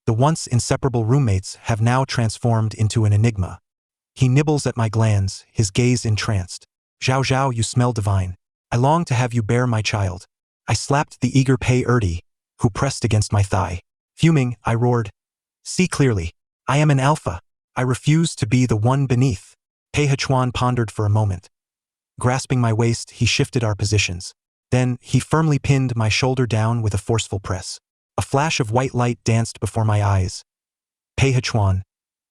The once inseparable roommates have now transformed into an enigma. He nibbles at my glands, his gaze entranced. Zhao Zhao, you smell divine. I long to have you bear my child. I slapped the eager Pei Erdi, who pressed against my thigh. Fuming, I roared. See clearly. I am an alpha. I refuse to be the one beneath. Pei Hechuan pondered for a moment. Grasping my waist, he shifted our positions. Then, he firmly pinned my shoulder down with a forceful press. A flash of white light danced before my eyes. Pei Hechuan,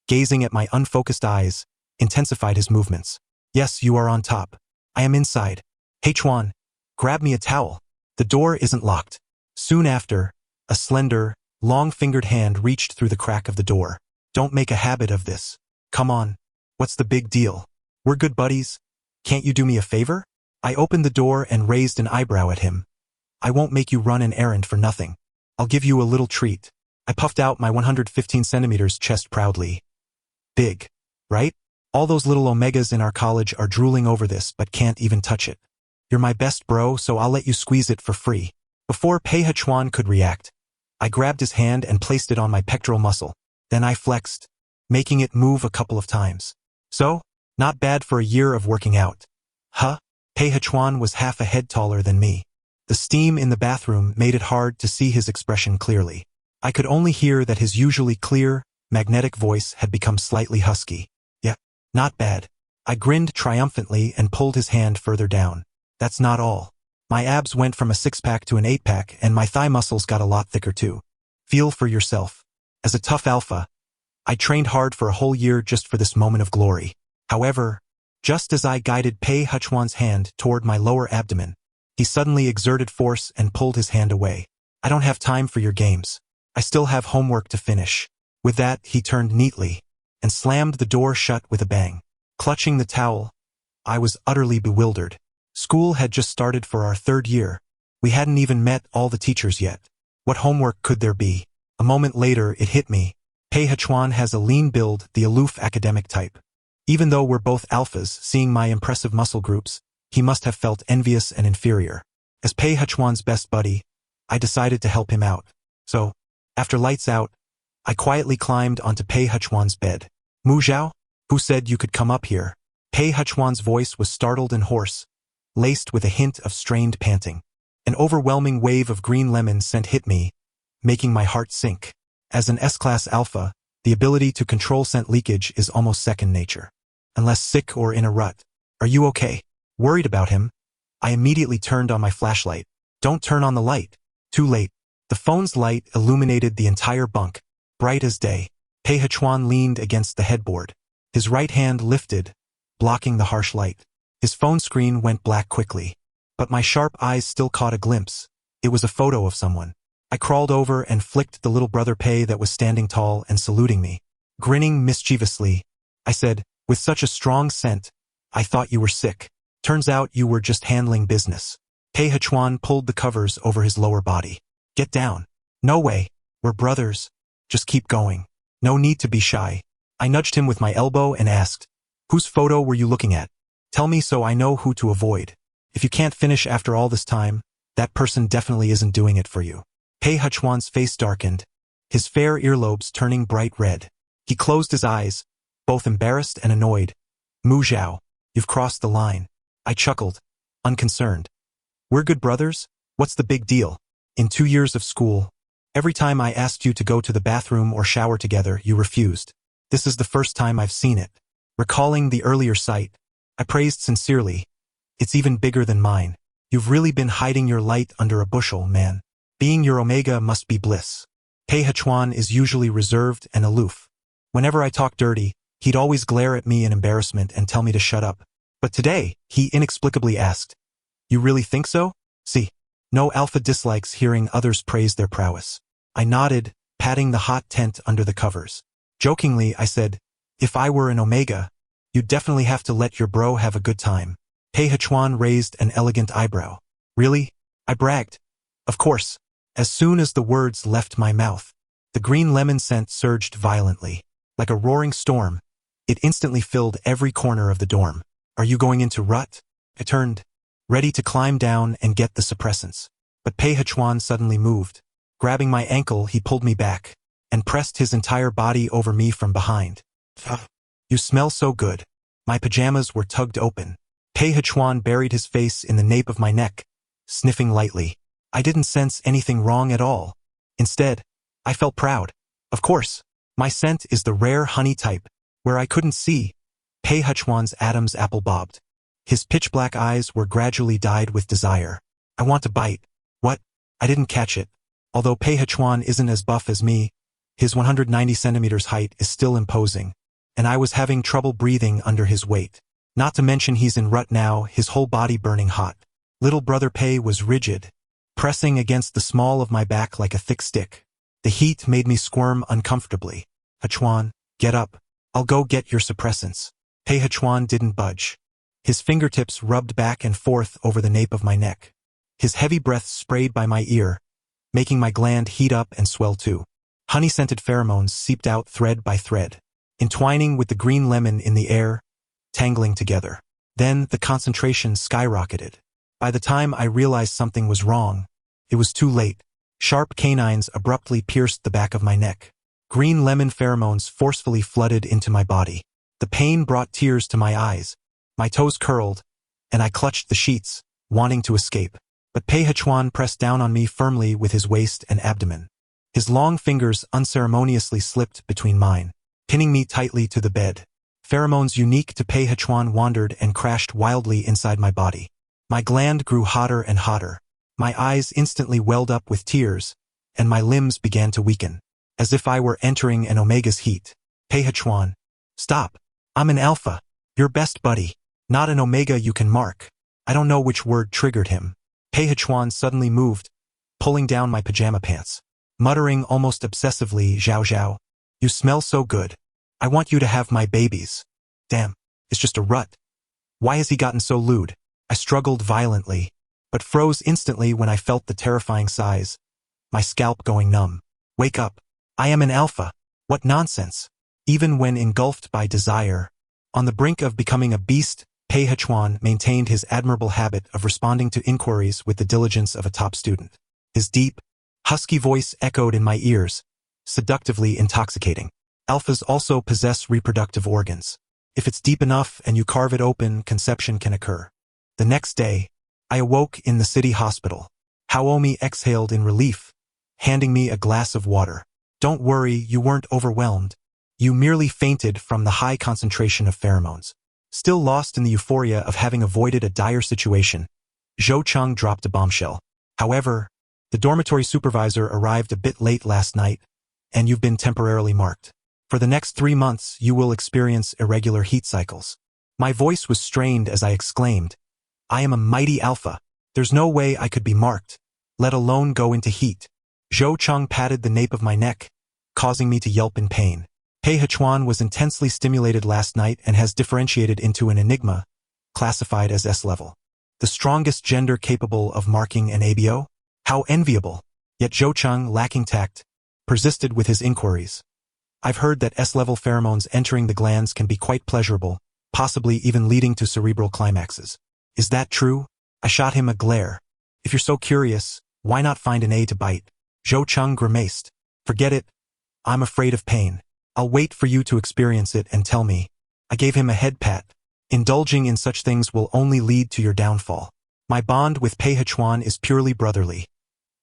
gazing at my unfocused eyes, intensified his movements. Yes, you are on top. I am inside. Hechuan, grab me a towel. The door isn't locked. Soon after, a slender, long-fingered hand reached through the crack of the door. Don't make a habit of this. Come on. What's the big deal? We're good buddies. Can't you do me a favor? I opened the door and raised an eyebrow at him. I won't make you run an errand for nothing. I'll give you a little treat. I puffed out my 115 centimeters chest proudly. Big, right? All those little omegas in our college are drooling over this but can't even touch it. You're my best bro, so I'll let you squeeze it for free. Before Pei Hechuan could react, I grabbed his hand and placed it on my pectoral muscle. Then I flexed, making it move a couple of times. So, not bad for a year of working out. Huh? Pei Hechuan was half a head taller than me. The steam in the bathroom made it hard to see his expression clearly. I could only hear that his usually clear, magnetic voice had become slightly husky. Yeah, not bad. I grinned triumphantly and pulled his hand further down. That's not all. My abs went from a 6-pack to an 8-pack and my thigh muscles got a lot thicker too. Feel for yourself. As a tough alpha, I trained hard for a whole year just for this moment of glory. However, just as I guided Pei Hechuan's hand toward my lower abdomen, he suddenly exerted force and pulled his hand away. I don't have time for your games. I still have homework to finish. With that, he turned neatly and slammed the door shut with a bang. Clutching the towel, I was utterly bewildered. School had just started for our 3rd year. We hadn't even met all the teachers yet. What homework could there be? A moment later, it hit me. Pei Hechuan has a lean build, the aloof academic type. Even though we're both alphas, seeing my impressive muscle groups, he must have felt envious and inferior. As Pei Hechuan's best buddy, I decided to help him out. So, after lights out, I quietly climbed onto Pei Hechuan's bed. Mu Zhao? Who said you could come up here? Pei Hechuan's voice was startled and hoarse, laced with a hint of strained panting. An overwhelming wave of green lemon scent hit me, making my heart sink. As an S-class alpha, the ability to control scent leakage is almost second nature. Unless sick or in a rut. Are you okay? Worried about him, I immediately turned on my flashlight. Don't turn on the light. Too late. The phone's light illuminated the entire bunk, bright as day. Pei Hechuan leaned against the headboard. His right hand lifted, blocking the harsh light. His phone screen went black quickly. But my sharp eyes still caught a glimpse. It was a photo of someone. I crawled over and flicked the little brother Pei that was standing tall and saluting me. Grinning mischievously, I said, with such a strong scent, I thought you were sick. Turns out you were just handling business. Pei Hechuan pulled the covers over his lower body. Get down. No way. We're brothers. Just keep going. No need to be shy. I nudged him with my elbow and asked, whose photo were you looking at? Tell me so I know who to avoid. If you can't finish after all this time, that person definitely isn't doing it for you. Pei Hechuan's face darkened, his fair earlobes turning bright red. He closed his eyes, both embarrassed and annoyed. Mu Zhao, you've crossed the line. I chuckled, unconcerned. We're good brothers? What's the big deal? In 2 years of school, every time I asked you to go to the bathroom or shower together, you refused. This is the first time I've seen it. Recalling the earlier sight, I praised sincerely. It's even bigger than mine. You've really been hiding your light under a bushel, man. Being your omega must be bliss. Pei Hechuan is usually reserved and aloof. Whenever I talk dirty, he'd always glare at me in embarrassment and tell me to shut up. But today, he inexplicably asked, you really think so? See, no alpha dislikes hearing others praise their prowess. I nodded, patting the hot tent under the covers. Jokingly, I said, if I were an omega, you'd definitely have to let your bro have a good time. Pei Hechuan raised an elegant eyebrow. Really? I bragged. Of course. As soon as the words left my mouth, the green lemon scent surged violently. Like a roaring storm, it instantly filled every corner of the dorm. Are you going into rut? I turned, ready to climb down and get the suppressants. But Pei Hechuan suddenly moved. Grabbing my ankle, he pulled me back. and pressed his entire body over me from behind. You smell so good. My pajamas were tugged open. Pei Hechuan buried his face in the nape of my neck, sniffing lightly. I didn't sense anything wrong at all. Instead, I felt proud. Of course, my scent is the rare honey type, where I couldn't see. Pei Hechuan's Adam's apple bobbed. His pitch-black eyes were gradually dyed with desire. I want to bite. What? I didn't catch it. Although Pei Hechuan isn't as buff as me, his 190 centimeters height is still imposing, and I was having trouble breathing under his weight. Not to mention he's in rut now, his whole body burning hot. Little brother Pei was rigid, pressing against the small of my back like a thick stick. The heat made me squirm uncomfortably. Hechuan, get up. I'll go get your suppressants. Pei Hechuan didn't budge. His fingertips rubbed back and forth over the nape of my neck. His heavy breath sprayed by my ear, making my gland heat up and swell too. Honey-scented pheromones seeped out thread by thread, entwining with the green lemon in the air, tangling together. Then the concentration skyrocketed. By the time I realized something was wrong, it was too late. Sharp canines abruptly pierced the back of my neck. Green lemon pheromones forcefully flooded into my body. The pain brought tears to my eyes. My toes curled, and I clutched the sheets, wanting to escape. But Pei Hechuan pressed down on me firmly with his waist and abdomen. His long fingers unceremoniously slipped between mine, pinning me tightly to the bed. Pheromones unique to Pei Hechuan wandered and crashed wildly inside my body. My gland grew hotter and hotter. My eyes instantly welled up with tears, and my limbs began to weaken, as if I were entering an omega's heat. Pei Hechuan, stop. I'm an alpha, your best buddy, not an omega you can mark. I don't know which word triggered him. Pei Hechuan suddenly moved, pulling down my pajama pants, muttering almost obsessively, Zhao Zhao, you smell so good. I want you to have my babies. Damn, it's just a rut. Why has he gotten so lewd? I struggled violently, but froze instantly when I felt the terrifying size, my scalp going numb. Wake up. I am an alpha. What nonsense. Even when engulfed by desire, on the brink of becoming a beast, Pei Hechuan maintained his admirable habit of responding to inquiries with the diligence of a top student. His deep, husky voice echoed in my ears, seductively intoxicating. Alphas also possess reproductive organs. If it's deep enough and you carve it open, conception can occur. The next day, I awoke in the city hospital. Haomi exhaled in relief, handing me a glass of water. Don't worry, you weren't overwhelmed. You merely fainted from the high concentration of pheromones. Still lost in the euphoria of having avoided a dire situation, Zhou Cheng dropped a bombshell. However, the dormitory supervisor arrived a bit late last night, and you've been temporarily marked. For the next 3 months, you will experience irregular heat cycles. My voice was strained as I exclaimed, I am a mighty alpha. There's no way I could be marked, let alone go into heat. Zhou Cheng patted the nape of my neck, causing me to yelp in pain. Pei Hechuan was intensely stimulated last night and has differentiated into an Enigma, classified as S-level. The strongest gender capable of marking an ABO? How enviable! Yet Zhou Cheng, lacking tact, persisted with his inquiries. I've heard that S-level pheromones entering the glands can be quite pleasurable, possibly even leading to cerebral climaxes. Is that true? I shot him a glare. If you're so curious, why not find an A to bite? Zhou Cheng grimaced. Forget it. I'm afraid of pain. I'll wait for you to experience it and tell me. I gave him a head pat. Indulging in such things will only lead to your downfall. My bond with Pei Hechuan is purely brotherly.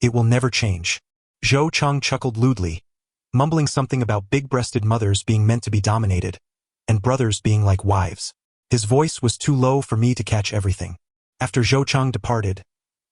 It will never change. Zhou Cheng chuckled lewdly, mumbling something about big-breasted mothers being meant to be dominated, and brothers being like wives. His voice was too low for me to catch everything. After Zhou Cheng departed,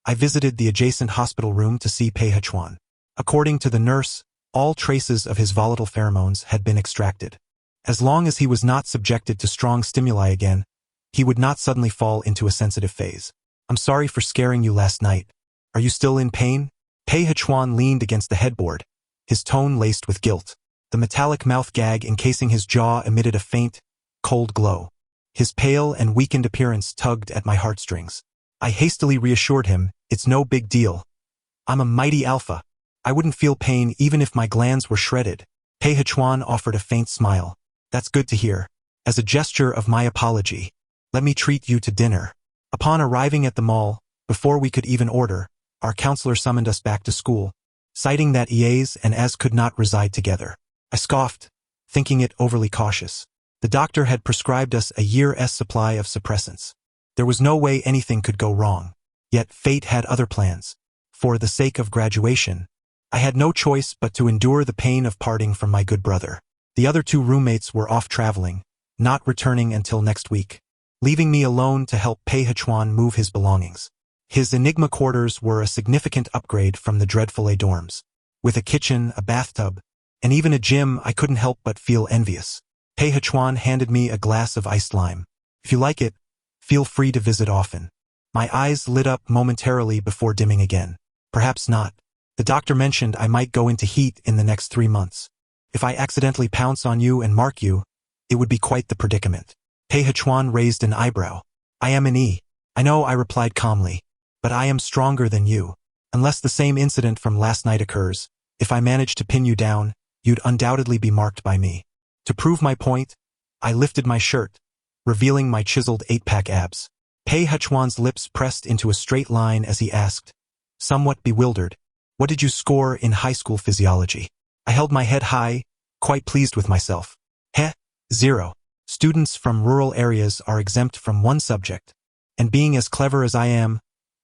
I visited the adjacent hospital room to see Pei Hechuan. According to the nurse, all traces of his volatile pheromones had been extracted. As long as he was not subjected to strong stimuli again, he would not suddenly fall into a sensitive phase. I'm sorry for scaring you last night. Are you still in pain? Pei Hechuan leaned against the headboard, his tone laced with guilt. The metallic mouth gag encasing his jaw emitted a faint, cold glow. His pale and weakened appearance tugged at my heartstrings. I hastily reassured him, it's no big deal. I'm a mighty alpha. I wouldn't feel pain even if my glands were shredded. Pei Hechuan offered a faint smile. That's good to hear. As a gesture of my apology, let me treat you to dinner. Upon arriving at the mall, before we could even order, our counselor summoned us back to school. citing that EAs and As could not reside together. I scoffed, thinking it overly cautious. The doctor had prescribed us a year's supply of suppressants. There was no way anything could go wrong. Yet fate had other plans. For the sake of graduation, I had no choice but to endure the pain of parting from my good brother. The other 2 roommates were off traveling, not returning until next week, leaving me alone to help Pei Hechuan move his belongings. His Enigma quarters were a significant upgrade from the dreadful A dorms. With a kitchen, a bathtub, and even a gym, I couldn't help but feel envious. Pei Hechuan handed me a glass of iced lime. If you like it, feel free to visit often. My eyes lit up momentarily before dimming again. Perhaps not. The doctor mentioned I might go into heat in the next 3 months. If I accidentally pounce on you and mark you, it would be quite the predicament. Pei Hechuan raised an eyebrow. I am an E. I know, I replied calmly. But I am stronger than you. Unless the same incident from last night occurs, if I manage to pin you down, you'd undoubtedly be marked by me. To prove my point, I lifted my shirt, revealing my chiseled 8-pack abs. Pei Hechuan's lips pressed into a straight line as he asked, somewhat bewildered, what did you score in high school physiology? I held my head high, quite pleased with myself. 0. Students from rural areas are exempt from one subject, and being as clever as I am,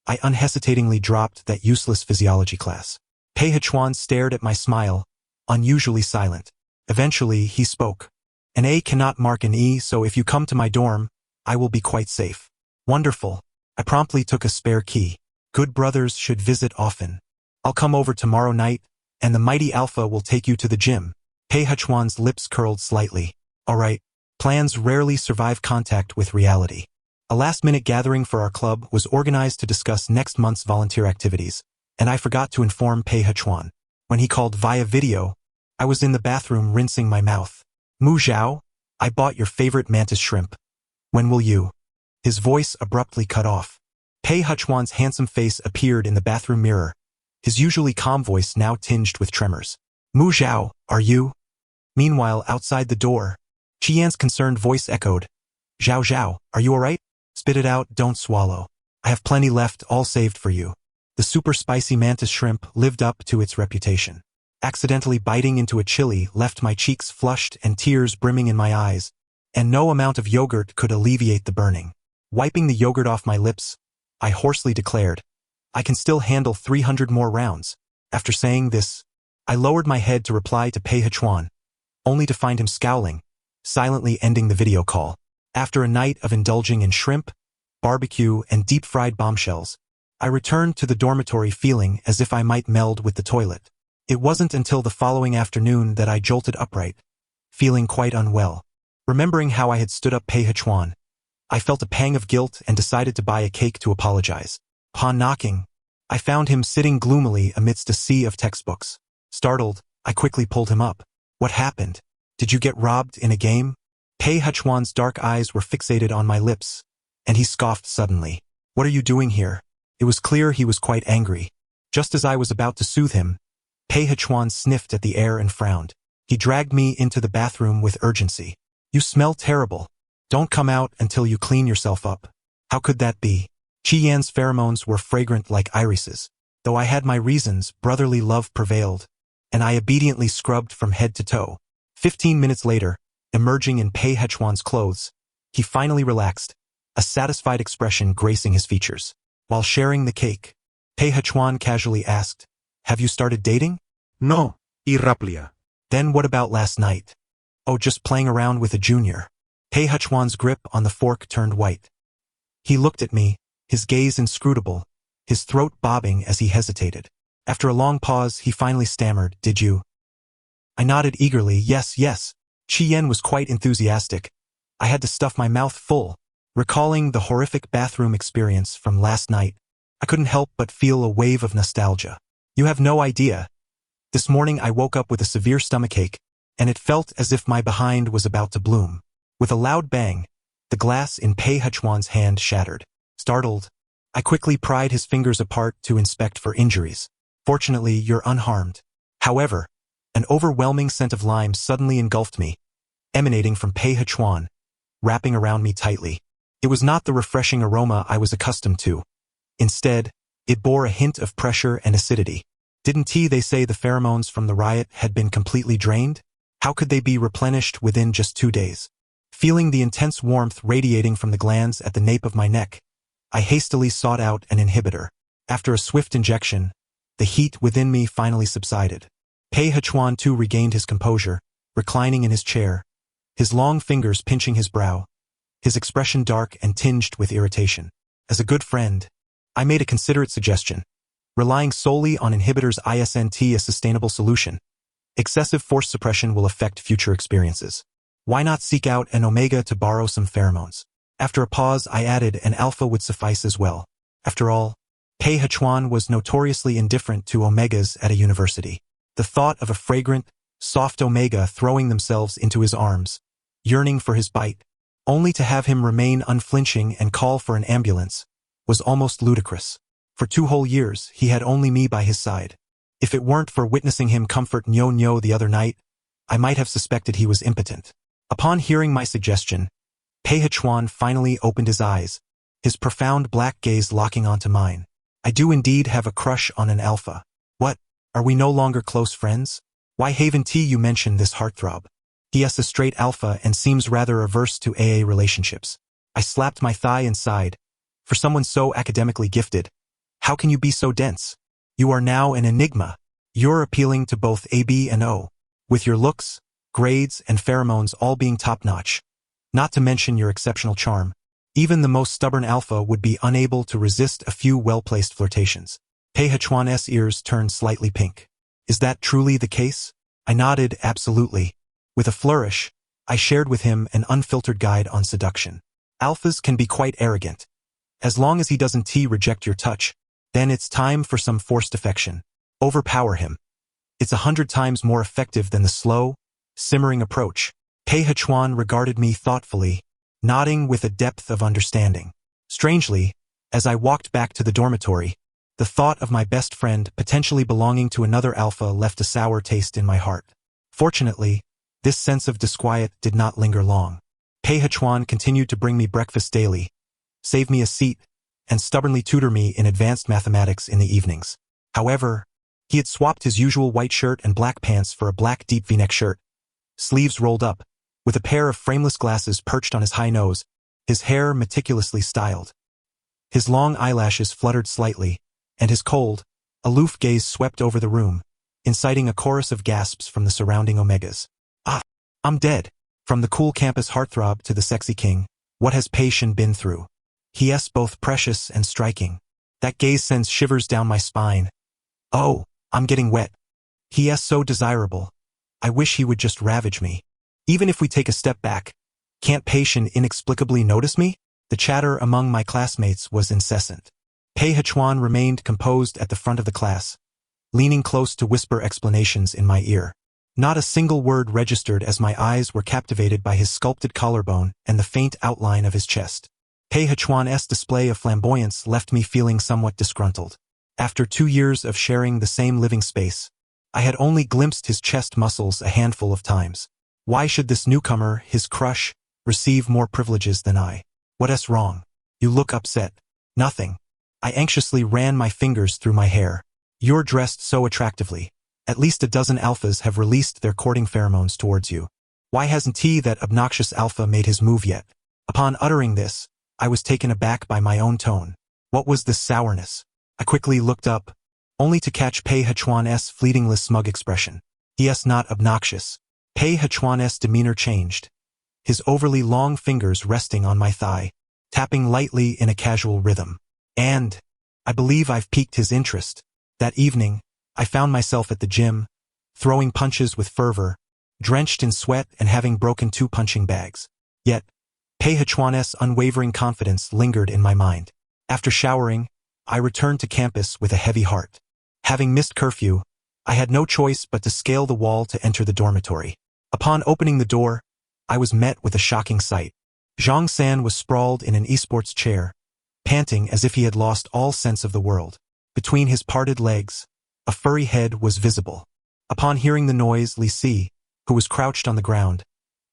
I unhesitatingly dropped that useless physiology class. Pei Hechuan stared at my smile, unusually silent. Eventually, he spoke. An A cannot mark an E, so if you come to my dorm, I will be quite safe. Wonderful. I promptly took a spare key. Good brothers should visit often. I'll come over tomorrow night, and the mighty Alpha will take you to the gym. Pei Hechuan's lips curled slightly. All right. Plans rarely survive contact with reality. A last-minute gathering for our club was organized to discuss next month's volunteer activities, and I forgot to inform Pei Hechuan. When he called via video, I was in the bathroom rinsing my mouth. Mu Zhao, I bought your favorite mantis shrimp. When will you? His voice abruptly cut off. Pei Hechuan's handsome face appeared in the bathroom mirror, his usually calm voice now tinged with tremors. Mu Zhao, are you? Meanwhile, outside the door, Qian's concerned voice echoed. Zhao Zhao, are you alright? Spit it out, don't swallow. I have plenty left, all saved for you. The super spicy mantis shrimp lived up to its reputation. Accidentally biting into a chili left my cheeks flushed and tears brimming in my eyes, and no amount of yogurt could alleviate the burning. Wiping the yogurt off my lips, I hoarsely declared, I can still handle 300 more rounds. After saying this, I lowered my head to reply to Pei Hechuan, only to find him scowling, silently ending the video call. After a night of indulging in shrimp, barbecue, and deep-fried bombshells, I returned to the dormitory feeling as if I might meld with the toilet. It wasn't until the following afternoon that I jolted upright, feeling quite unwell. Remembering how I had stood up Pei Hechuan, I felt a pang of guilt and decided to buy a cake to apologize. Upon knocking, I found him sitting gloomily amidst a sea of textbooks. Startled, I quickly pulled him up. What happened? Did you get robbed in a game? Pei Hechuan's dark eyes were fixated on my lips, and he scoffed suddenly. What are you doing here? It was clear he was quite angry. Just as I was about to soothe him, Pei Hechuan sniffed at the air and frowned. He dragged me into the bathroom with urgency. You smell terrible. Don't come out until you clean yourself up. How could that be? Qian's pheromones were fragrant like irises. Though I had my reasons, brotherly love prevailed, and I obediently scrubbed from head to toe. 15 minutes later, emerging in Pei Hechuan's clothes, he finally relaxed, a satisfied expression gracing his features. While sharing the cake, Pei Hechuan casually asked, have you started dating? No, irraplia. Then what about last night? Oh, just playing around with a junior. Pei Hechuan's grip on the fork turned white. He looked at me, his gaze inscrutable, his throat bobbing as he hesitated. After a long pause, he finally stammered, did you? I nodded eagerly, yes, yes. Qian was quite enthusiastic. I had to stuff my mouth full. Recalling the horrific bathroom experience from last night, I couldn't help but feel a wave of nostalgia. You have no idea. This morning I woke up with a severe stomachache, and it felt as if my behind was about to bloom. With a loud bang, the glass in Pei Hechuan's hand shattered. Startled, I quickly pried his fingers apart to inspect for injuries. Fortunately, you're unharmed. However, an overwhelming scent of lime suddenly engulfed me, emanating from Pei Hechuan, wrapping around me tightly. It was not the refreshing aroma I was accustomed to. Instead, it bore a hint of pressure and acidity. Didn't they say the pheromones from the riot had been completely drained? How could they be replenished within just 2 days? Feeling the intense warmth radiating from the glands at the nape of my neck, I hastily sought out an inhibitor. After a swift injection, the heat within me finally subsided. Pei Hechuan too regained his composure, reclining in his chair, his long fingers pinching his brow, his expression dark and tinged with irritation. As a good friend, I made a considerate suggestion. Relying solely on inhibitors isn't a sustainable solution. Excessive force suppression will affect future experiences. Why not seek out an omega to borrow some pheromones? After a pause, I added an alpha would suffice as well. After all, Pei Hechuan was notoriously indifferent to omegas at a university. The thought of a fragrant, soft omega throwing themselves into his arms, yearning for his bite, only to have him remain unflinching and call for an ambulance, was almost ludicrous. For 2 whole years, he had only me by his side. If it weren't for witnessing him comfort Nyo the other night, I might have suspected he was impotent. Upon hearing my suggestion, Pei Hechuan finally opened his eyes, his profound black gaze locking onto mine. I do indeed have a crush on an alpha. What? Are we no longer close friends? Why haven't you mentioned this heartthrob? He is a straight alpha and seems rather averse to AA relationships. I slapped my thigh and sighed. For someone so academically gifted, how can you be so dense? You are now an enigma. You're appealing to both AB and O. With your looks, grades, and pheromones all being top-notch. Not to mention your exceptional charm. Even the most stubborn alpha would be unable to resist a few well-placed flirtations. Pei Hechuan's ears turned slightly pink. Is that truly the case? I nodded absolutely. With a flourish, I shared with him an unfiltered guide on seduction. Alphas can be quite arrogant. As long as he doesn't reject your touch, then it's time for some forced affection. Overpower him. It's 100 times more effective than the slow, simmering approach. Pei Hechuan regarded me thoughtfully, nodding with a depth of understanding. Strangely, as I walked back to the dormitory, the thought of my best friend potentially belonging to another alpha left a sour taste in my heart. Fortunately, this sense of disquiet did not linger long. Pei Hechuan continued to bring me breakfast daily, save me a seat, and stubbornly tutor me in advanced mathematics in the evenings. However, he had swapped his usual white shirt and black pants for a black deep V-neck shirt, sleeves rolled up, with a pair of frameless glasses perched on his high nose, his hair meticulously styled. His long eyelashes fluttered slightly, and his cold, aloof gaze swept over the room, inciting a chorus of gasps from the surrounding omegas. Ah, I'm dead. From the cool campus heartthrob to the sexy king, what has Pei Shen been through? He is both precious and striking. That gaze sends shivers down my spine. Oh, I'm getting wet. He is so desirable. I wish he would just ravage me. Even if we take a step back, can't Pei Shen inexplicably notice me? The chatter among my classmates was incessant. Pei Hechuan remained composed at the front of the class, leaning close to whisper explanations in my ear. Not a single word registered as my eyes were captivated by his sculpted collarbone and the faint outline of his chest. Pei Hechuan's display of flamboyance left me feeling somewhat disgruntled. After 2 years of sharing the same living space, I had only glimpsed his chest muscles a handful of times. Why should this newcomer, his crush, receive more privileges than I? What's wrong? You look upset. Nothing. I anxiously ran my fingers through my hair. You're dressed so attractively. At least a dozen alphas have released their courting pheromones towards you. Why hasn't that obnoxious alpha made his move yet? Upon uttering this, I was taken aback by my own tone. What was this sourness? I quickly looked up, only to catch Pei Hechuan's fleetingless smug expression. He is not obnoxious. Pei Hechuan's demeanor changed, his overly long fingers resting on my thigh, tapping lightly in a casual rhythm. And I believe I've piqued his interest. That evening, I found myself at the gym, throwing punches with fervor, drenched in sweat and having broken 2 punching bags. Yet, Pei Hechuan's unwavering confidence lingered in my mind. After showering, I returned to campus with a heavy heart. Having missed curfew, I had no choice but to scale the wall to enter the dormitory. Upon opening the door, I was met with a shocking sight. Zhang San was sprawled in an esports chair, panting as if he had lost all sense of the world. Between his parted legs, a furry head was visible. Upon hearing the noise, Li Si, who was crouched on the ground,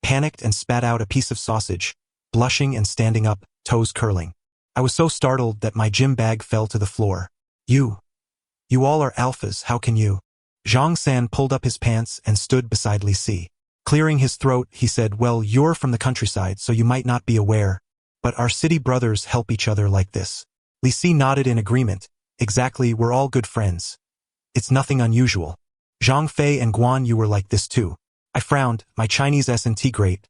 panicked and spat out a piece of sausage, blushing and standing up, toes curling. I was so startled that my gym bag fell to the floor. You. You all are alphas, how can you? Zhang San pulled up his pants and stood beside Li Si. Clearing his throat, he said, well, you're from the countryside, so you might not be aware, but our city brothers help each other like this. Li Si nodded in agreement. Exactly, we're all good friends. It's nothing unusual. Zhang Fei and Guan Yu were like this too. I frowned, my Chinese S&T great.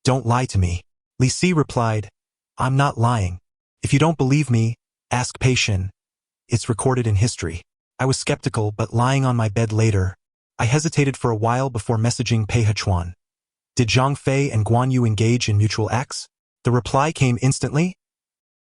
Don't lie to me. Li Si replied, I'm not lying. If you don't believe me, ask Pei Shin. It's recorded in history. I was skeptical, but lying on my bed later, I hesitated for a while before messaging Pei Hechuan. Did Zhang Fei and Guan Yu engage in mutual acts? The reply came instantly.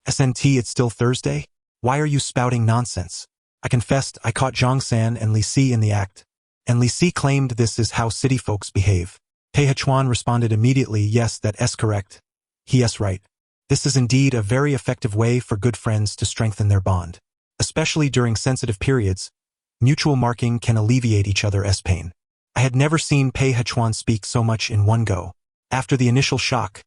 SNT, it's still Thursday? Why are you spouting nonsense? I confessed I caught Zhang San and Li Si in the act, and Li Si claimed this is how city folks behave. Pei Hechuan responded immediately, yes, that's correct. Yes, right. This is indeed a very effective way for good friends to strengthen their bond. Especially during sensitive periods, mutual marking can alleviate each other's pain. I had never seen Pei Hechuan speak so much in one go. After the initial shock,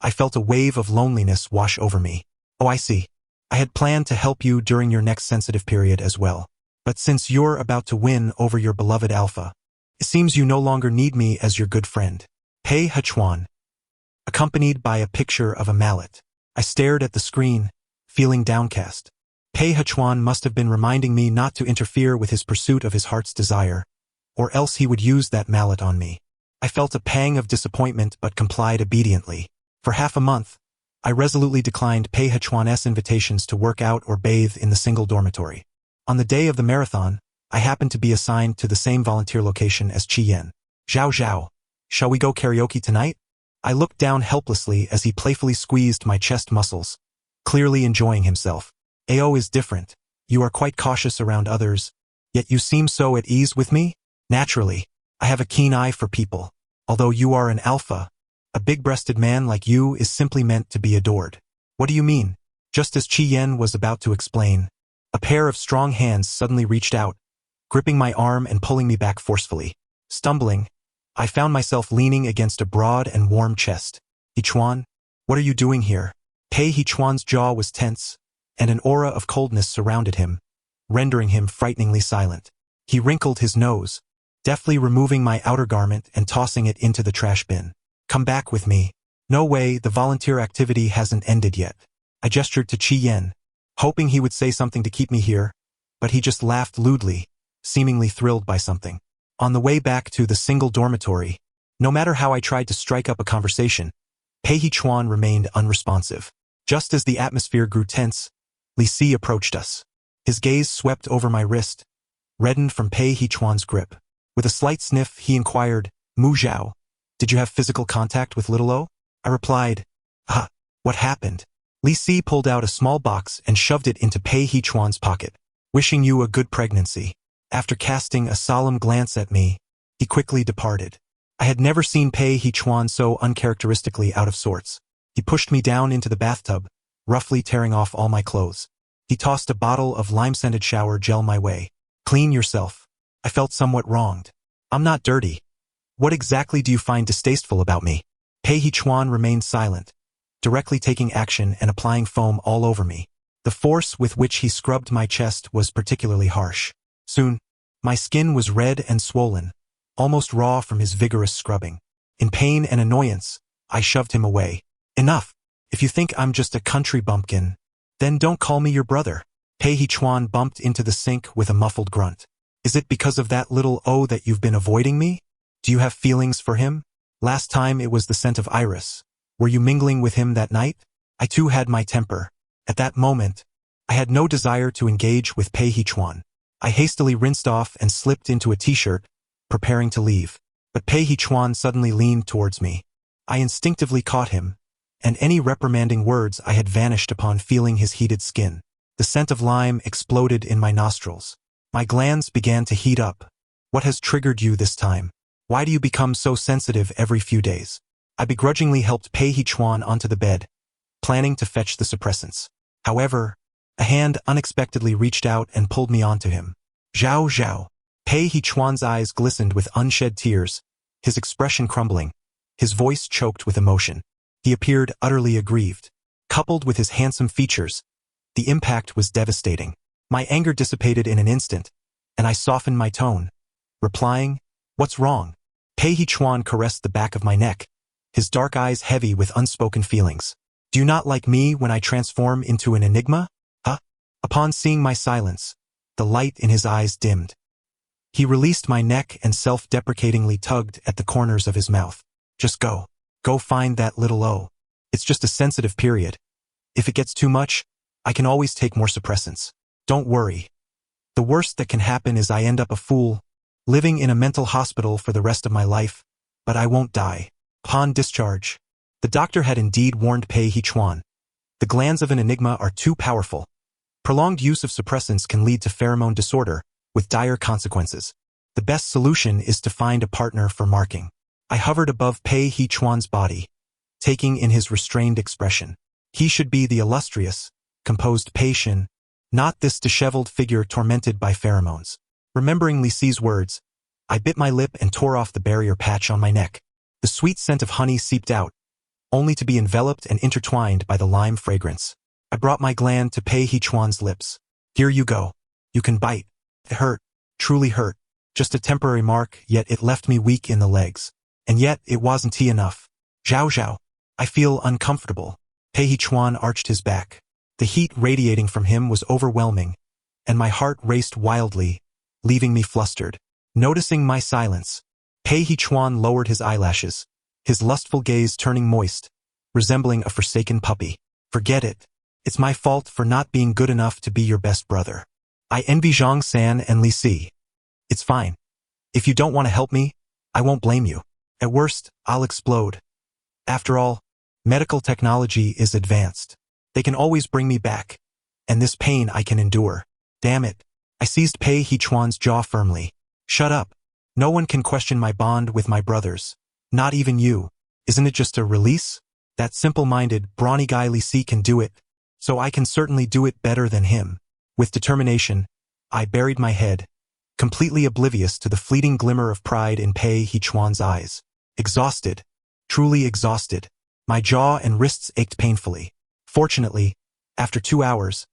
I felt a wave of loneliness wash over me. Oh, I see. I had planned to help you during your next sensitive period as well. But since you're about to win over your beloved Alpha, it seems you no longer need me as your good friend. Pei Hechuan. Accompanied by a picture of a mallet. I stared at the screen, feeling downcast. Pei Hechuan must have been reminding me not to interfere with his pursuit of his heart's desire, or else he would use that mallet on me. I felt a pang of disappointment but complied obediently. For half a month, I resolutely declined Pei Hechuan's invitations to work out or bathe in the single dormitory. On the day of the marathon, I happened to be assigned to the same volunteer location as Qi Yan. Zhao Zhao, shall we go karaoke tonight? I looked down helplessly as he playfully squeezed my chest muscles, clearly enjoying himself. AO is different. You are quite cautious around others, yet you seem so at ease with me? Naturally, I have a keen eye for people. Although you are an alpha, a big-breasted man like you is simply meant to be adored. What do you mean? Just as Qi Yan was about to explain, a pair of strong hands suddenly reached out, gripping my arm and pulling me back forcefully. Stumbling, I found myself leaning against a broad and warm chest. Hechuan, what are you doing here? Pei Hechuan's jaw was tense, and an aura of coldness surrounded him, rendering him frighteningly silent. He wrinkled his nose, deftly removing my outer garment and tossing it into the trash bin. Come back with me. No way, the volunteer activity hasn't ended yet. I gestured to Qi Yan, hoping he would say something to keep me here, but he just laughed lewdly, seemingly thrilled by something. On the way back to the single dormitory, no matter how I tried to strike up a conversation, Pei Hechuan remained unresponsive. Just as the atmosphere grew tense, Li Si approached us. His gaze swept over my wrist, reddened from Pei Hechuan's grip. With a slight sniff, he inquired, Mu Zhao, did you have physical contact with Little O? I replied, what happened? Li Si pulled out a small box and shoved it into Pei Hechuan's pocket. Wishing you a good pregnancy. After casting a solemn glance at me, he quickly departed. I had never seen Pei Hechuan so uncharacteristically out of sorts. He pushed me down into the bathtub, roughly tearing off all my clothes. He tossed a bottle of lime-scented shower gel my way. Clean yourself. I felt somewhat wronged. I'm not dirty. What exactly do you find distasteful about me? Pei Hechuan remained silent, directly taking action and applying foam all over me. The force with which he scrubbed my chest was particularly harsh. Soon, my skin was red and swollen, almost raw from his vigorous scrubbing. In pain and annoyance, I shoved him away. Enough. If you think I'm just a country bumpkin, then don't call me your brother. Pei Hechuan bumped into the sink with a muffled grunt. Is it because of that Little O that you've been avoiding me? Do you have feelings for him? Last time it was the scent of iris. Were you mingling with him that night? I too had my temper. At that moment, I had no desire to engage with Pei Hechuan. I hastily rinsed off and slipped into a t-shirt, preparing to leave. But Pei Hechuan suddenly leaned towards me. I instinctively caught him, and any reprimanding words I had vanished upon feeling his heated skin. The scent of lime exploded in my nostrils. My glands began to heat up. What has triggered you this time? Why do you become so sensitive every few days? I begrudgingly helped Pei Hechuan onto the bed, planning to fetch the suppressants. However, a hand unexpectedly reached out and pulled me onto him. Zhao Zhao. Pei Hechuan's eyes glistened with unshed tears, his expression crumbling, his voice choked with emotion. He appeared utterly aggrieved. Coupled with his handsome features, the impact was devastating. My anger dissipated in an instant, and I softened my tone, replying, "What's wrong?" Pei Chuan caressed the back of my neck, his dark eyes heavy with unspoken feelings. "Do you not like me when I transform into an enigma? Huh?" Upon seeing my silence, the light in his eyes dimmed. He released my neck and self-deprecatingly tugged at the corners of his mouth. "Just go. Go find that little O. It's just a sensitive period. If it gets too much, I can always take more suppressants. Don't worry. The worst that can happen is I end up a fool, living in a mental hospital for the rest of my life, but I won't die." Upon discharge, the doctor had indeed warned Pei Chuan. The glands of an enigma are too powerful. Prolonged use of suppressants can lead to pheromone disorder, with dire consequences. The best solution is to find a partner for marking. I hovered above Pei Chuan's body, taking in his restrained expression. He should be the illustrious, composed Pei Xin, not this disheveled figure tormented by pheromones. Remembering Li Si's words, I bit my lip and tore off the barrier patch on my neck. The sweet scent of honey seeped out, only to be enveloped and intertwined by the lime fragrance. I brought my gland to Pei Chuan's lips. "Here you go. You can bite." It hurt, truly hurt. Just a temporary mark, yet it left me weak in the legs. And yet it wasn't enough. "Zhao Zhao. I feel uncomfortable." Pei Chuan arched his back. The heat radiating from him was overwhelming, and my heart raced wildly, leaving me flustered. Noticing my silence, Pei Chuan lowered his eyelashes, his lustful gaze turning moist, resembling a forsaken puppy. "Forget it. It's my fault for not being good enough to be your best brother. I envy Zhang San and Li Si. It's fine. If you don't want to help me, I won't blame you. At worst, I'll explode. After all, medical technology is advanced. They can always bring me back, and this pain I can endure." "Damn it." I seized Pei Chuan's jaw firmly. "Shut up. No one can question my bond with my brothers. Not even you. Isn't it just a release? That simple-minded, brawny guy Li Si can do it, so I can certainly do it better than him." With determination, I buried my head, completely oblivious to the fleeting glimmer of pride in Pei Chuan's eyes. Exhausted, truly exhausted, my jaw and wrists ached painfully. Fortunately, after 2 hours,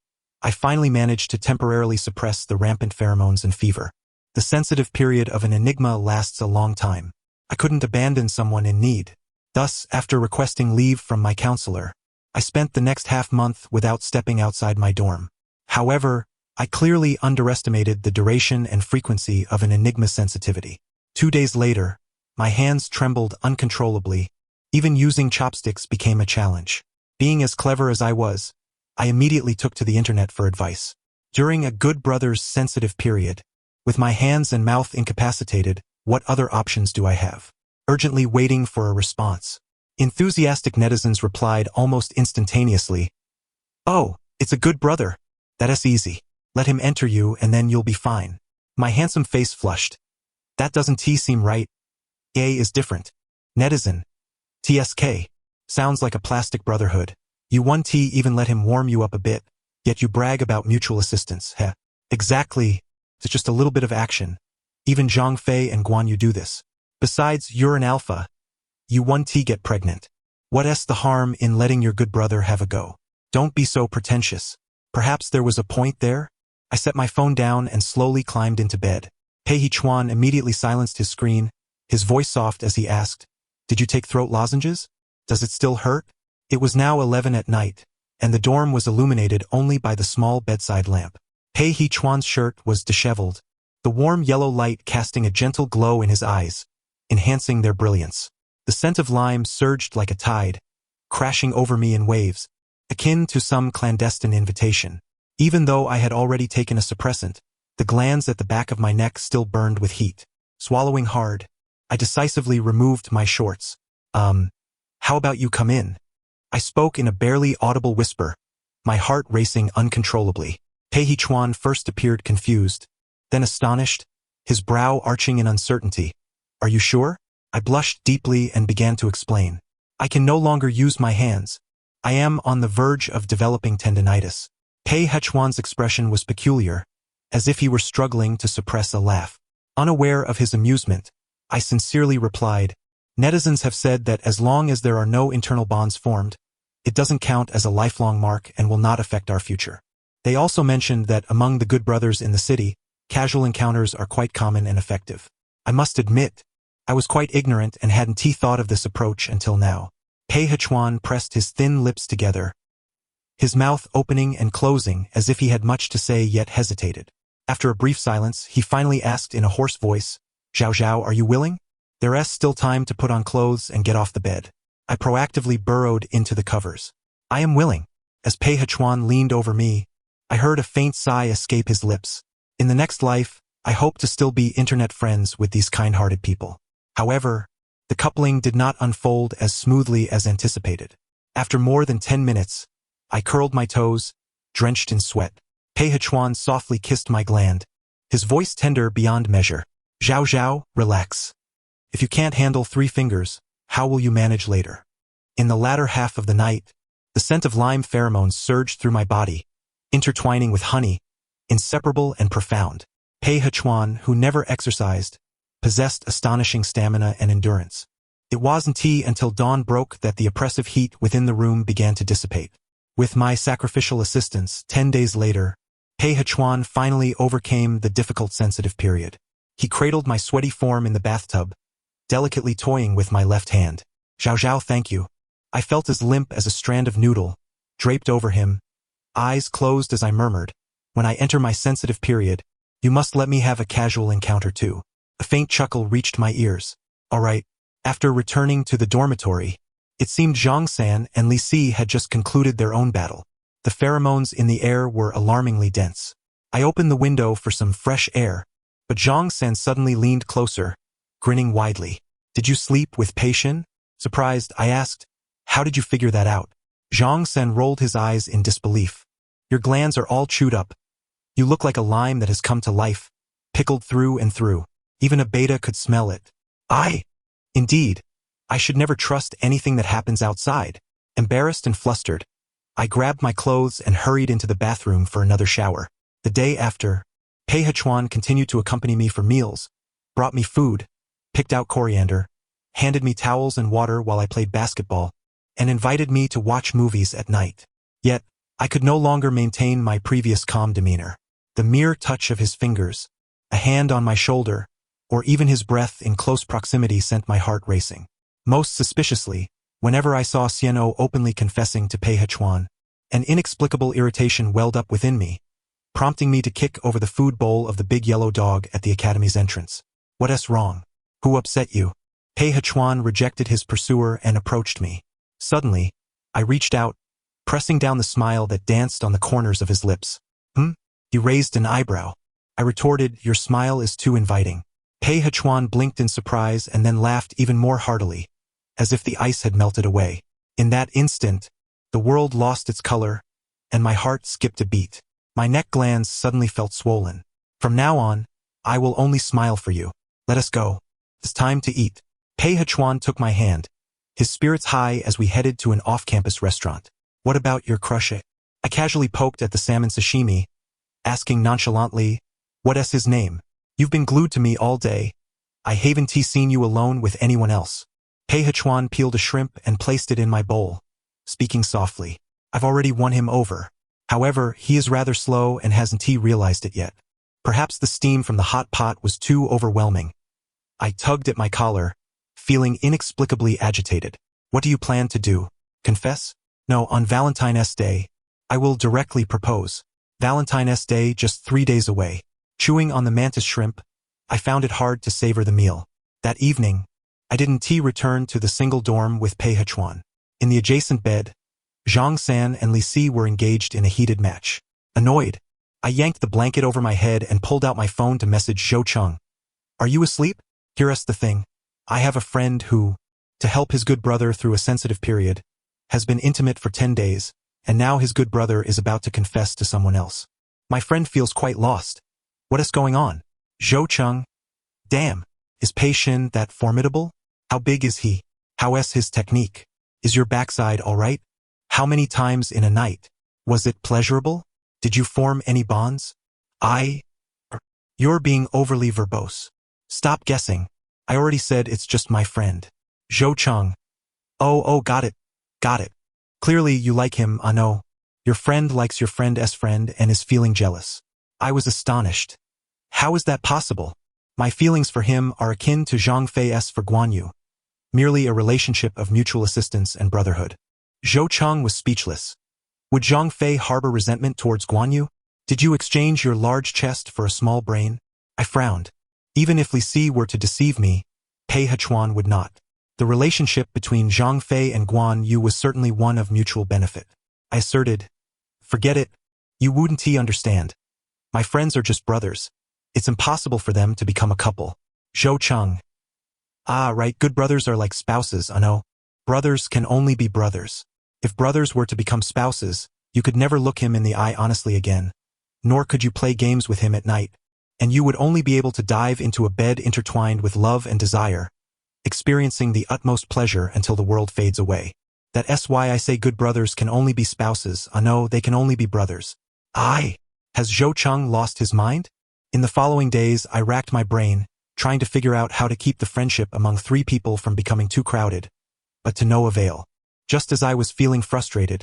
I finally managed to temporarily suppress the rampant pheromones and fever. The sensitive period of an enigma lasts a long time. I couldn't abandon someone in need. Thus, after requesting leave from my counselor, I spent the next half-month without stepping outside my dorm. However, I clearly underestimated the duration and frequency of an enigma sensitivity. 2 days later, my hands trembled uncontrollably. Even using chopsticks became a challenge. Being as clever as I was, I immediately took to the internet for advice. During a good brother's sensitive period, with my hands and mouth incapacitated, what other options do I have? Urgently waiting for a response. Enthusiastic netizens replied almost instantaneously, "Oh, it's a good brother. That's easy. Let him enter you and then you'll be fine." My handsome face flushed. "That doesn't seem right. A is different." Netizen. "TSK. Sounds like a plastic brotherhood. You 1T even let him warm you up a bit, yet you brag about mutual assistance, heh." "Exactly. It's just a little bit of action. Even Zhang Fei and Guan Yu do this. Besides, you're an alpha. You 1T get pregnant. What's the harm in letting your good brother have a go? Don't be so pretentious." Perhaps there was a point there? I set my phone down and slowly climbed into bed. Pei Chuan immediately silenced his screen, his voice soft as he asked, "Did you take throat lozenges? Does it still hurt?" It was now 11 at night, and the dorm was illuminated only by the small bedside lamp. Pei Chuan's shirt was disheveled, the warm yellow light casting a gentle glow in his eyes, enhancing their brilliance. The scent of lime surged like a tide, crashing over me in waves, akin to some clandestine invitation. Even though I had already taken a suppressant, the glands at the back of my neck still burned with heat. Swallowing hard, I decisively removed my shorts. How about you come in?" I spoke in a barely audible whisper, my heart racing uncontrollably. Pei Chuan first appeared confused, then astonished, his brow arching in uncertainty. "Are you sure?" I blushed deeply and began to explain. "I can no longer use my hands. I am on the verge of developing tendinitis." Pei Chuan's expression was peculiar, as if he were struggling to suppress a laugh. Unaware of his amusement, I sincerely replied, "Netizens have said that as long as there are no internal bonds formed, it doesn't count as a lifelong mark and will not affect our future. They also mentioned that among the good brothers in the city, Casual encounters are quite common and effective. I must admit, I was quite ignorant and hadn't thought of this approach until now. Pei Hechuan pressed his thin lips together, his mouth opening and closing as if he had much to say yet hesitated. After a brief silence, he finally asked in a hoarse voice, "Zhao Zhao, are you willing?" There's still time to put on clothes and get off the bed. I proactively burrowed into the covers. "I am willing." As Pei Hechuan leaned over me, I heard a faint sigh escape his lips. In the next life, I hope to still be internet friends with these kind-hearted people. However, the coupling did not unfold as smoothly as anticipated. After more than 10 minutes, I curled my toes, drenched in sweat. Pei Hechuan softly kissed my gland, his voice tender beyond measure. "Zhao Zhao, relax. If you can't handle 3 fingers, how will you manage later?" In the latter half of the night, the scent of lime pheromones surged through my body, intertwining with honey, inseparable and profound. Pei Hechuan, who never exercised, possessed astonishing stamina and endurance. It wasn't until dawn broke that the oppressive heat within the room began to dissipate. With my sacrificial assistance, 10 days later, Pei Hechuan finally overcame the difficult sensitive period. He cradled my sweaty form in the bathtub, delicately toying with my left hand. "Zhao Zhao, thank you." I felt as limp as a strand of noodle, draped over him, eyes closed as I murmured, "When I enter my sensitive period, you must let me have a casual encounter too." A faint chuckle reached my ears. "All right." After returning to the dormitory, it seemed Zhang-san and Li Si had just concluded their own battle. The pheromones in the air were alarmingly dense. I opened the window for some fresh air, but Zhang-san suddenly leaned closer, grinning widely. "Did you sleep with Pei Shin?" Surprised, I asked, "How did you figure that out?" Zhang-san rolled his eyes in disbelief. "Your glands are all chewed up. You look like a lime that has come to life, pickled through and through. Even a beta could smell it." Indeed, I should never trust anything that happens outside. Embarrassed and flustered, I grabbed my clothes and hurried into the bathroom for another shower. The day after, Pei Hechuan continued to accompany me for meals, brought me food, picked out coriander, handed me towels and water while I played basketball, and invited me to watch movies at night. Yet, I could no longer maintain my previous calm demeanor. The mere touch of his fingers, a hand on my shoulder, or even his breath in close proximity sent my heart racing. Most suspiciously, whenever I saw Xian'o openly confessing to Pei Hechuan, an inexplicable irritation welled up within me, prompting me to kick over the food bowl of the big yellow dog at the academy's entrance. "What's wrong? Who upset you?" Pei Hechuan rejected his pursuer and approached me. Suddenly, I reached out, pressing down the smile that danced on the corners of his lips. He raised an eyebrow. I retorted, "Your smile is too inviting." Pei Hechuan blinked in surprise and then laughed even more heartily, as if the ice had melted away. In that instant, the world lost its color, and my heart skipped a beat. My neck glands suddenly felt swollen. "From now on, I will only smile for you. Let us go. It's time to eat." Pei Hechuan took my hand, his spirits high as we headed to an off-campus restaurant. "What about your crush?" I casually poked at the salmon sashimi, asking nonchalantly, "What's his name? You've been glued to me all day. I haven't seen you alone with anyone else." Pei Hechuan peeled a shrimp and placed it in my bowl, speaking softly. "I've already won him over. However, he is rather slow and hasn't realized it yet. Perhaps the steam from the hot pot was too overwhelming." I tugged at my collar, feeling inexplicably agitated. "What do you plan to do? Confess?" "No, on Valentine's Day, I will directly propose." Valentine's Day just 3 days away. Chewing on the mantis shrimp, I found it hard to savor the meal. That evening, I didn't return to the single dorm with Pei Hechuan. In the adjacent bed, Zhang-san and Li Si were engaged in a heated match. Annoyed, I yanked the blanket over my head and pulled out my phone to message Zhou Cheng. "Are you asleep? Here's the thing. I have a friend who, to help his good brother through a sensitive period, has been intimate for 10 days, and now his good brother is about to confess to someone else. My friend feels quite lost. What is going on?" Zhou Cheng. "Damn, is Pei Shin that formidable? How big is he? How's his technique? Is your backside all right? How many times in a night? Was it pleasurable? Did you form any bonds?" You're being overly verbose. Stop guessing. I already said it's just my friend." Zhou Cheng. Oh, got it. Clearly you like him, I know. Your friend likes your friend's friend and is feeling jealous." I was astonished. How is that possible? My feelings for him are akin to Zhang Fei's for Guan Yu, merely a relationship of mutual assistance and brotherhood. Zhou Cheng was speechless. Would Zhang Fei harbor resentment towards Guan Yu? Did you exchange your large chest for a small brain? I frowned. Even if Li Si were to deceive me, Pei Hechuan would not. The relationship between Zhang Fei and Guan Yu was certainly one of mutual benefit. I asserted, forget it. You wouldn't understand. My friends are just brothers. It's impossible for them to become a couple. Zhou Cheng. Ah, right, good brothers are like spouses, no. Brothers can only be brothers. If brothers were to become spouses, you could never look him in the eye honestly again. Nor could you play games with him at night. And you would only be able to dive into a bed intertwined with love and desire, experiencing the utmost pleasure until the world fades away. That's why I say good brothers can only be spouses, no, they can only be brothers. Aye. Has Zhou Cheng lost his mind? In the following days, I racked my brain, trying to figure out how to keep the friendship among three people from becoming too crowded, but to no avail. Just as I was feeling frustrated,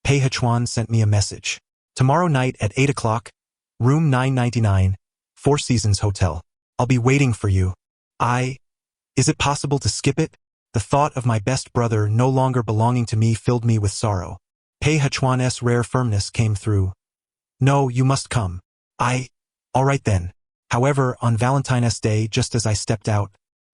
Pei Hechuan sent me a message. Tomorrow night at 8 o'clock, room 999, Four Seasons Hotel. I'll be waiting for you. Is it possible to skip it? The thought of my best brother no longer belonging to me filled me with sorrow. Pei Hechuan's rare firmness came through. No, you must come. All right then. However, on Valentine's Day, just as I stepped out,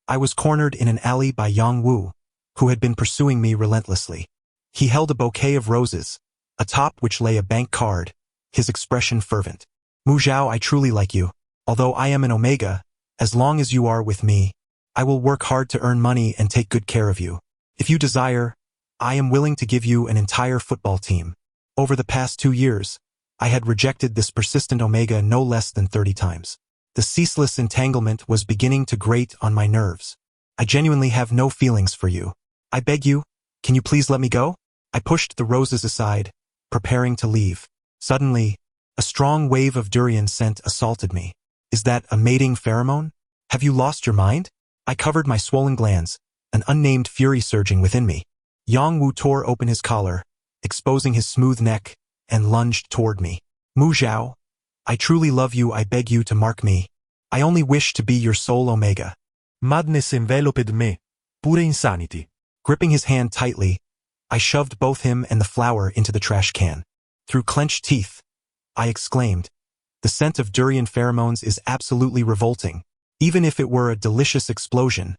I was cornered in an alley by Yang Wu, who had been pursuing me relentlessly. He held a bouquet of roses, atop which lay a bank card, his expression fervent. Mu Zhao, I truly like you. Although I am an Omega, as long as you are with me, I will work hard to earn money and take good care of you. If you desire, I am willing to give you an entire football team. Over the past 2 years, I had rejected this persistent Omega no less than 30 times. The ceaseless entanglement was beginning to grate on my nerves. I genuinely have no feelings for you. I beg you, can you please let me go? I pushed the roses aside, preparing to leave. Suddenly, a strong wave of durian scent assaulted me. Is that a mating pheromone? Have you lost your mind? I covered my swollen glands, an unnamed fury surging within me. Yang Wu tore open his collar, exposing his smooth neck, and lunged toward me. Mu Zhao, I truly love you, I beg you to mark me. I only wish to be your sole Omega. Madness enveloped me. Pure insanity. Gripping his hand tightly, I shoved both him and the flower into the trash can. Through clenched teeth, I exclaimed, the scent of durian pheromones is absolutely revolting. Even if it were a delicious explosion,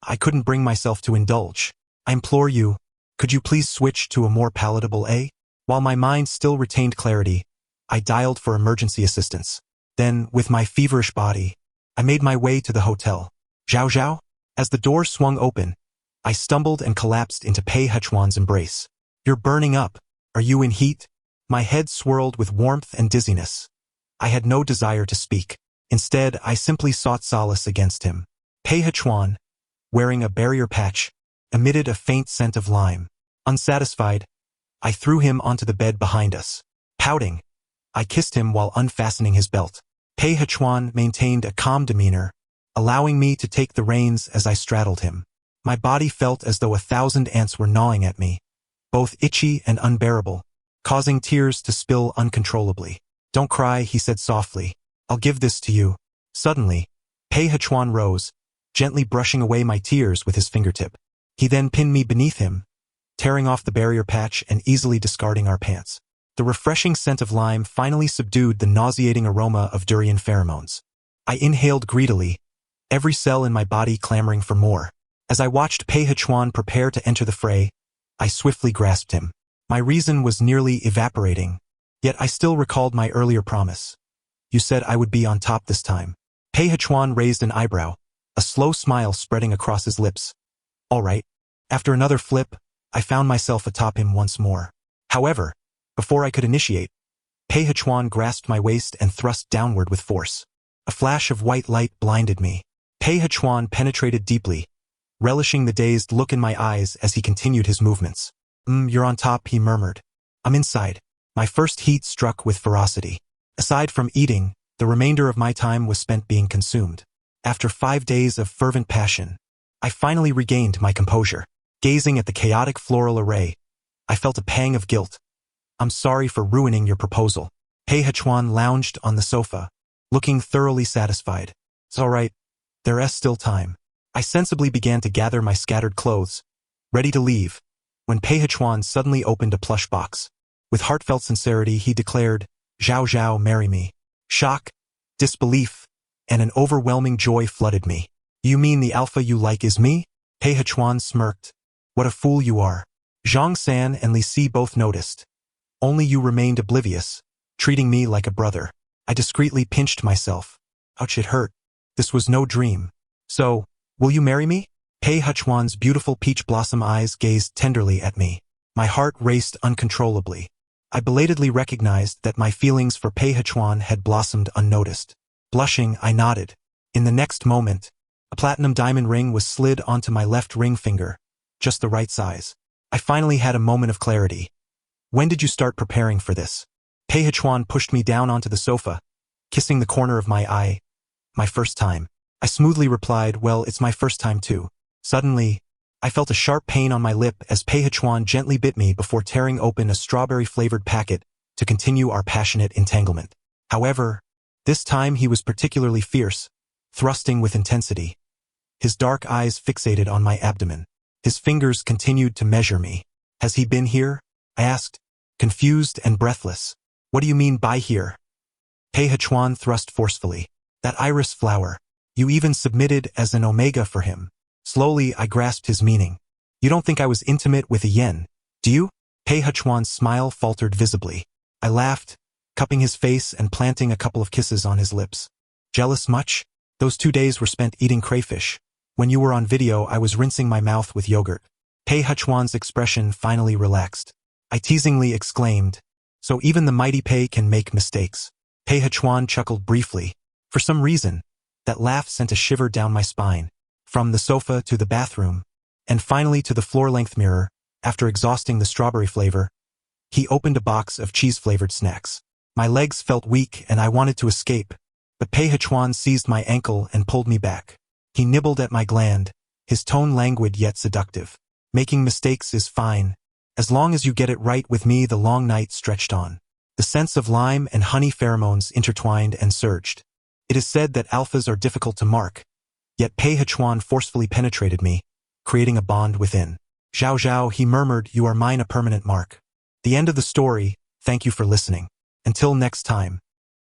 I couldn't bring myself to indulge. I implore you, could you please switch to a more palatable A? While my mind still retained clarity, I dialed for emergency assistance. Then, with my feverish body, I made my way to the hotel. Zhao Zhao? As the door swung open, I stumbled and collapsed into Pei Hechuan's embrace. You're burning up. Are you in heat? My head swirled with warmth and dizziness. I had no desire to speak. Instead, I simply sought solace against him. Pei Hechuan, wearing a barrier patch, emitted a faint scent of lime. Unsatisfied, I threw him onto the bed behind us. Pouting, I kissed him while unfastening his belt. Pei Hechuan maintained a calm demeanor, allowing me to take the reins as I straddled him. My body felt as though 1,000 ants were gnawing at me, both itchy and unbearable, causing tears to spill uncontrollably. Don't cry, he said softly. I'll give this to you. Suddenly, Pei Hechuan rose, gently brushing away my tears with his fingertip. He then pinned me beneath him, tearing off the barrier patch and easily discarding our pants. The refreshing scent of lime finally subdued the nauseating aroma of durian pheromones. I inhaled greedily, every cell in my body clamoring for more. As I watched Pei Hechuan prepare to enter the fray, I swiftly grasped him. My reason was nearly evaporating, yet I still recalled my earlier promise. You said I would be on top this time. Pei Hechuan raised an eyebrow, a slow smile spreading across his lips. All right. After another flip, I found myself atop him once more. However, before I could initiate, Pei Hechuan grasped my waist and thrust downward with force. A flash of white light blinded me. Pei Hechuan penetrated deeply, relishing the dazed look in my eyes as he continued his movements. You're on top, he murmured. I'm inside. My first heat struck with ferocity. Aside from eating, the remainder of my time was spent being consumed. After 5 days of fervent passion, I finally regained my composure. Gazing at the chaotic floral array, I felt a pang of guilt. I'm sorry for ruining your proposal. Pei Hechuan lounged on the sofa, looking thoroughly satisfied. It's all right. There's still time. I sensibly began to gather my scattered clothes, ready to leave, when Pei Hechuan suddenly opened a plush box. With heartfelt sincerity, he declared, "Zhao Zhao, marry me." Shock, disbelief, and an overwhelming joy flooded me. You mean the alpha you like is me? Pei Hechuan smirked. What a fool you are. Zhang San and Li Si both noticed. Only you remained oblivious, treating me like a brother. I discreetly pinched myself. Ouch, it hurt. This was no dream. So, will you marry me? Pei Hechuan's beautiful peach blossom eyes gazed tenderly at me. My heart raced uncontrollably. I belatedly recognized that my feelings for Pei Hechuan had blossomed unnoticed. Blushing, I nodded. In the next moment, a platinum diamond ring was slid onto my left ring finger, just the right size. I finally had a moment of clarity. When did you start preparing for this? Pei Hechuan pushed me down onto the sofa, kissing the corner of my eye. My first time. I smoothly replied, well, it's my first time too. Suddenly, I felt a sharp pain on my lip as Pei Hechuan gently bit me before tearing open a strawberry-flavored packet to continue our passionate entanglement. However, this time he was particularly fierce, thrusting with intensity. His dark eyes fixated on my abdomen. His fingers continued to measure me. Has he been here? I asked, confused and breathless. What do you mean by here? Pei Hechuan thrust forcefully. That iris flower. You even submitted as an omega for him. Slowly, I grasped his meaning. You don't think I was intimate with a yen, do you? Pei Hechuan's smile faltered visibly. I laughed, cupping his face and planting a couple of kisses on his lips. Jealous much? Those 2 days were spent eating crayfish. When you were on video, I was rinsing my mouth with yogurt. Pei Hechuan's expression finally relaxed. I teasingly exclaimed, so even the mighty Pei can make mistakes. Pei Hechuan chuckled briefly. For some reason, that laugh sent a shiver down my spine. From the sofa to the bathroom, and finally to the floor-length mirror, after exhausting the strawberry flavor, he opened a box of cheese-flavored snacks. My legs felt weak and I wanted to escape, but Pei Hechuan seized my ankle and pulled me back. He nibbled at my gland, his tone languid yet seductive. Making mistakes is fine. As long as you get it right with me. The long night stretched on. The scents of lime and honey pheromones intertwined and surged. It is said that alphas are difficult to mark. Yet Pei Hechuan forcefully penetrated me, creating a bond within. Zhao Zhao, he murmured, you are mine, a permanent mark. The end of the story. Thank you for listening. Until next time.